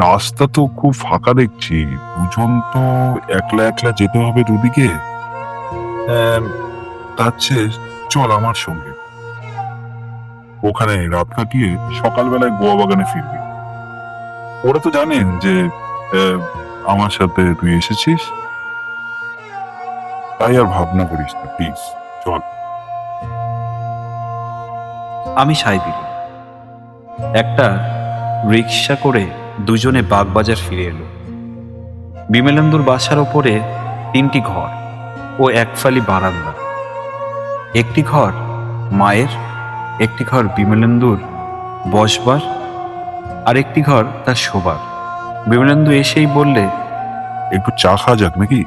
রাস্তা তো খুব ফাঁকা দেখছি। দুজন তো একলা একলা যেতে হবে দুদিকে। আহ, তার চেয়ে চল আমার সঙ্গে, ওখানে রাত কাটিয়ে সকালবেলায় গোয়া বাগানে ফিরবি। ওরা তো জানেন যে আহ, আমার সাথে তুই এসেছিস, তাই আর ভাবনা করিস না, প্লিজ চল। আমি সায় দিল। একটা রিক্সা করে দুজনে বাগবাজার ফিরে এলো। বিমলেন্দুর বাসার ওপরে 3টি ঘর ও একফালি বারান্দা। একটি ঘর মায়ের, একটি ঘর বিমলেন্দুর বসবার, আর একটি ঘর তার শোবার। বিমলেন্দু এসেই বললে, একটু চা খাওয়া যাক নাকি?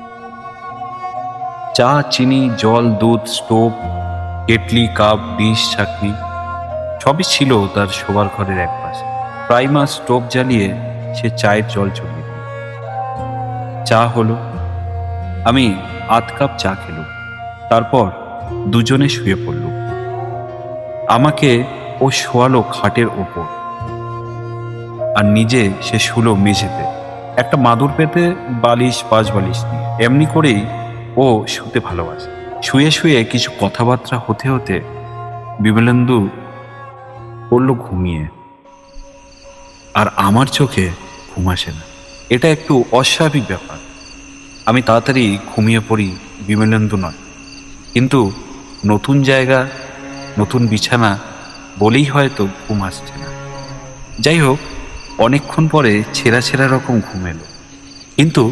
চা, চিনি, জল, দুধ, স্টোভ, কেটলি, কাপ, ডিশ, ছাঁকনি সবই ছিল তার শোবার ঘরের এক পাশে। প্রায় মাস স্টোভ জ্বালিয়ে সে চায়ের জল চড়িয়ে দিল। চা হলো। আমি 8 কাপ চা খেলুম। তারপর দুজনে শুয়ে পড়ল। আমাকে ও শোয়ালো খাটের ওপর, আর নিজে সে শুলো মেঝেতে, একটা মাদুর পেতে বালিশ, 5 বালিশ নিয়ে। এমনি করেই ও শুতে ভালোবাসে। শুয়ে শুয়ে কিছু কথাবার্তা হতে হতে বিমলেন্দু পড়ল ঘুমিয়ে, আর আমার চোখে ঘুম আসে না। এটা একটু অস্বাভাবিক ব্যাপার। আমি তাড়াতাড়ি ঘুমিয়ে পড়ি, বিমলেন্দু নয়। কিন্তু নতুন জায়গা, নতুন বিছানা বলেই হয়তো ঘুম আসছে না। যাই হোক, অনেকক্ষণ পরে ছেঁড়া ছেঁড়া রকম ঘুম এলো। কিন্তু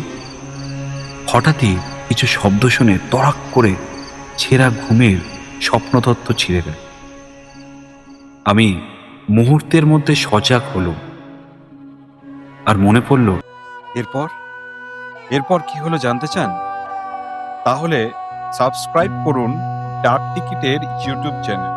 হঠাৎই কিছু শব্দ শুনে তড়াক করে ছেঁড়া ঘুমের স্বপ্নতত্ত্ব ছিঁড়ে গেল। আমি মুহূর্তের মধ্যে সজাগ হলো, আর মনে পড়ল, এরপর এরপর কি হলো জানতে চান? তাহলে সাবস্ক্রাইব করুন ডাক টিকিটের ইউটিউব চ্যানেল।